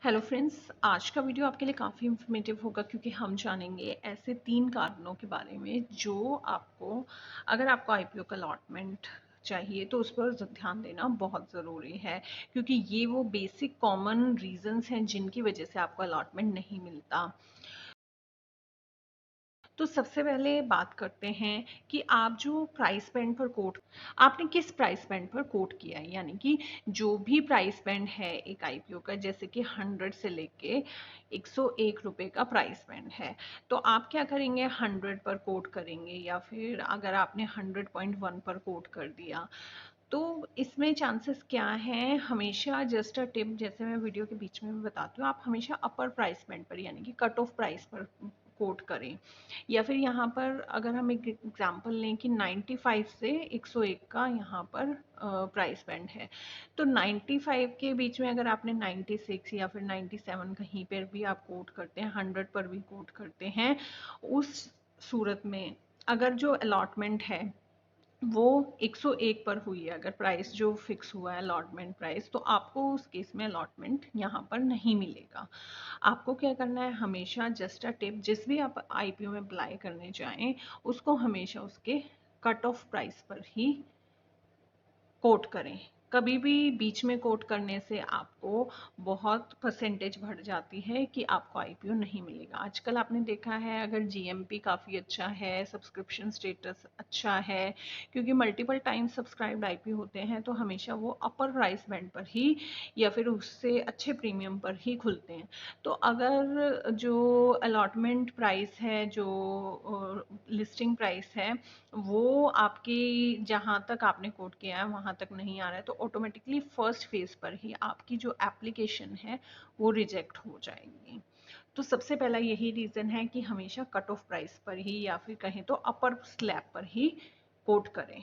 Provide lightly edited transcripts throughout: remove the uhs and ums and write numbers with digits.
Hello friends, आज का video आपके लिए काफ़ी इन्फॉर्मेटिव होगा क्योंकि हम जानेंगे ऐसे 3 कारणों के बारे में जो आपको, अगर आपको आईपीओ का अलॉटमेंट चाहिए तो उस पर ध्यान देना बहुत ज़रूरी है, क्योंकि ये वो बेसिक कॉमन रीजंस हैं जिनकी वजह से आपको अलॉटमेंट नहीं मिलता। तो सबसे पहले बात करते हैं कि आप जो प्राइस बैंड पर कोट, आपने किस प्राइस बैंड पर कोट किया है। यानी कि जो भी प्राइस बैंड है एक आईपीओ का, जैसे कि 100 से लेके 101 रुपए का प्राइस बैंड है, तो आप क्या करेंगे, 100 पर कोट करेंगे या फिर अगर आपने 100.1 पर कोट कर दिया तो इसमें चांसेस क्या हैं। हमेशा जस्ट अ टिप, जैसे मैं वीडियो के बीच में भी बताती हूँ, आप हमेशा अपर प्राइस बैंड पर यानी कि कट ऑफ प्राइस पर कोट करें। या फिर यहाँ पर अगर हम एक एग्जांपल लें कि 95 से 101 का यहाँ पर प्राइस बैंड है, तो 95 के बीच में अगर आपने 96 या फिर 97 कहीं पर भी आप कोट करते हैं, 100 पर भी कोट करते हैं, उस सूरत में अगर जो अलॉटमेंट है वो 101 पर हुई है, अगर प्राइस जो फिक्स हुआ है अलॉटमेंट प्राइस, तो आपको उस केस में अलॉटमेंट यहाँ पर नहीं मिलेगा। आपको क्या करना है, हमेशा जस्ट अ टिप, जिस भी आप आईपीओ में अप्लाई करने जाएं उसको हमेशा उसके कट ऑफ प्राइस पर ही कोट करें। कभी भी बीच में कोट करने से आपको बहुत परसेंटेज बढ़ जाती है कि आपको आईपीओ नहीं मिलेगा। आजकल आपने देखा है अगर जीएमपी काफ़ी अच्छा है, सब्सक्रिप्शन स्टेटस अच्छा है, क्योंकि मल्टीपल टाइम सब्सक्राइब्ड आईपीओ होते हैं तो हमेशा वो अपर प्राइस बैंड पर ही या फिर उससे अच्छे प्रीमियम पर ही खुलते हैं। तो अगर जो अलॉटमेंट प्राइस है, जो लिस्टिंग प्राइस है, वो आपकी जहाँ तक आपने कोट किया है वहाँ तक नहीं आ रहा है, तो ऑटोमेटिकली फर्स्ट फेज पर ही आपकी जो एप्लीकेशन है वो रिजेक्ट हो जाएगी। तो सबसे पहला यही रीज़न है कि हमेशा कट ऑफ प्राइस पर ही या फिर कहें तो अपर स्लैब पर ही कोट करें।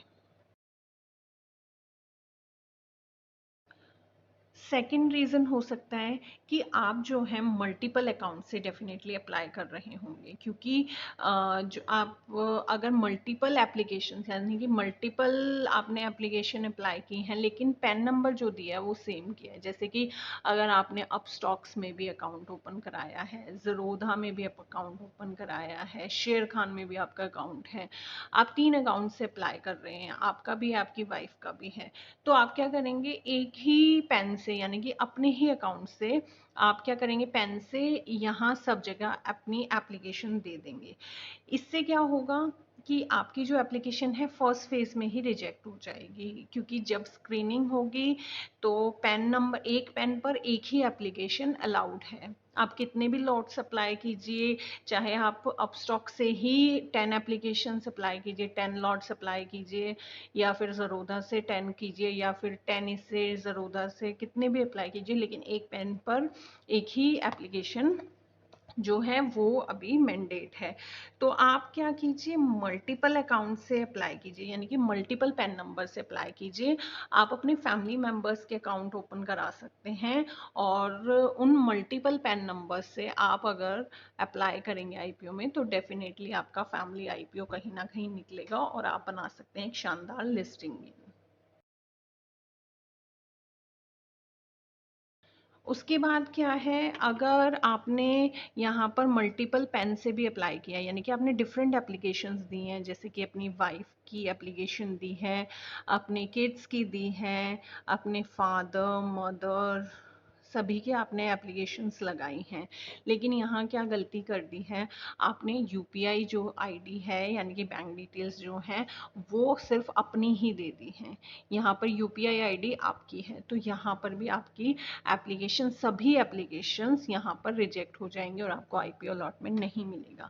सेकंड रीज़न हो सकता है कि आप जो है मल्टीपल अकाउंट से डेफिनेटली अप्लाई कर रहे होंगे, क्योंकि जो आप अगर मल्टीपल एप्लीकेशन यानी कि मल्टीपल आपने एप्लीकेशन अप्लाई की हैं लेकिन पैन नंबर जो दिया है वो सेम किया है, जैसे कि अगर आपने अपस्टॉक्स में भी अकाउंट ओपन कराया है, ज़रोधा में भी अकाउंट ओपन कराया है, शेर खान में भी आपका अकाउंट है, आप 3 अकाउंट से अप्लाई कर रहे हैं, आपका भी आपकी वाइफ का भी है, तो आप क्या करेंगे, एक ही पेन से यानी कि अपने ही अकाउंट से आप क्या करेंगे, पेन से यहाँ सब जगह अपनी एप्लीकेशन दे देंगे। इससे क्या होगा कि आपकी जो एप्लीकेशन है फर्स्ट फेज में ही रिजेक्ट हो जाएगी, क्योंकि जब स्क्रीनिंग होगी तो पेन नंबर, एक पेन पर एक ही एप्लीकेशन अलाउड है। आप कितने भी लॉट्स अप्लाई कीजिए, चाहे आप अपस्टॉक से ही 10 एप्लीकेशन अप्लाई कीजिए, 10 लॉट्स अप्लाई कीजिए, या फिर ज़रोधा से 10 कीजिए, या फिर 10 इससे ज़रोधा से कितने भी अप्लाई कीजिए, लेकिन एक पेन पर एक ही एप्लीकेशन जो है वो अभी मैंडेट है। तो आप क्या कीजिए, मल्टीपल अकाउंट से अप्लाई कीजिए, यानी कि मल्टीपल पैन नंबर से अप्लाई कीजिए। आप अपने फैमिली मेंबर्स के अकाउंट ओपन करा सकते हैं और उन मल्टीपल पैन नंबर से आप अगर अप्लाई करेंगे आईपीओ में तो डेफिनेटली आपका फैमिली आईपीओ कहीं ना कहीं निकलेगा और आप बना सकते हैं एक शानदार लिस्टिंग। उसके बाद क्या है, अगर आपने यहाँ पर मल्टीपल पेन से भी अप्लाई किया, यानी कि आपने डिफरेंट एप्लीकेशंस दी हैं, जैसे कि अपनी वाइफ की एप्लीकेशन दी है, अपने किड्स की दी है, अपने फादर मदर सभी के आपने एप्लीकेशंस लगाई हैं, लेकिन यहाँ क्या गलती कर दी है, आपने यूपीआई जो आईडी है यानी कि बैंक डिटेल्स जो हैं वो सिर्फ अपनी ही दे दी हैं। यहाँ पर यूपीआई आईडी आपकी है, तो यहाँ पर भी आपकी एप्लीकेशन, सभी एप्लीकेशंस यहाँ पर रिजेक्ट हो जाएंगे और आपको आईपीओ अलॉटमेंट नहीं मिलेगा।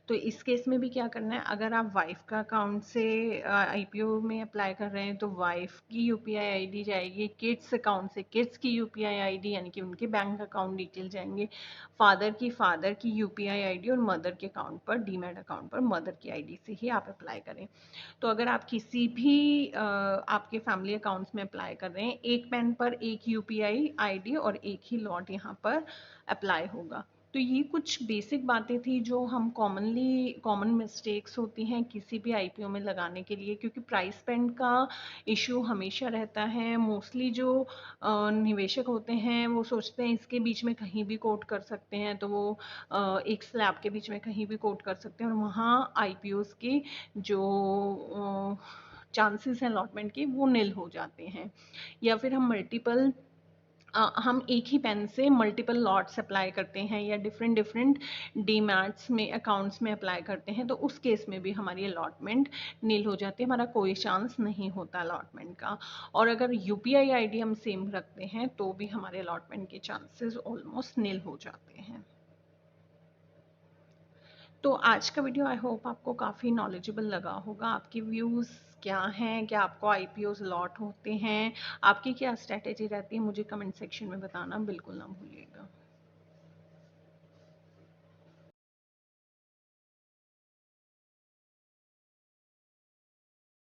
तो इस केस में भी क्या करना है, अगर आप वाइफ का अकाउंट से आईपीओ में अप्लाई कर रहे हैं तो वाइफ की यूपीआई आईडी जाएगी, किड्स अकाउंट से किड्स की यूपीआई आईडी यानी कि उनके बैंक अकाउंट डिटेल जाएंगे, फादर की यूपीआई आईडी, और मदर के अकाउंट पर, डीमैट अकाउंट पर मदर की आईडी से ही आप अप्लाई करें। तो अगर आप किसी भी आपके फैमिली अकाउंट्स में अप्लाई कर रहे हैं, एक पेन पर एक यूपीआई आईडी और एक ही लॉट यहाँ पर अप्लाई होगा। तो तो ये कुछ बेसिक बातें थी जो हम कॉमन मिस्टेक्स होती हैं किसी भी आईपीओ में लगाने के लिए, क्योंकि प्राइस बैंड का इशू हमेशा रहता है। मोस्टली जो निवेशक होते हैं वो सोचते हैं इसके बीच में कहीं भी कोट कर सकते हैं, तो वो एक स्लैब के बीच में कहीं भी कोट कर सकते हैं और वहाँ आईपीओस की जो चांसेस हैं अलॉटमेंट के वो नील हो जाते हैं। या फिर हम एक ही पेन से मल्टीपल लॉट्स अप्लाई करते हैं या डिफरेंट डिफरेंट डीमैट्स में अकाउंट्स में अप्लाई करते हैं, तो उस केस में भी हमारी अलॉटमेंट नील हो जाती है, हमारा कोई चांस नहीं होता अलॉटमेंट का। और अगर यूपीआई आईडी हम सेम रखते हैं तो भी हमारे अलॉटमेंट के चांसेस ऑलमोस्ट नील हो जाते हैं। तो आज का वीडियो आई होप आपको काफ़ी नॉलेजेबल लगा होगा। आपके व्यूज़ क्या हैं, क्या आपको आईपीओज लॉट होते हैं, आपकी क्या स्ट्रैटेजी रहती है, मुझे कमेंट सेक्शन में बताना बिल्कुल ना भूलिएगा।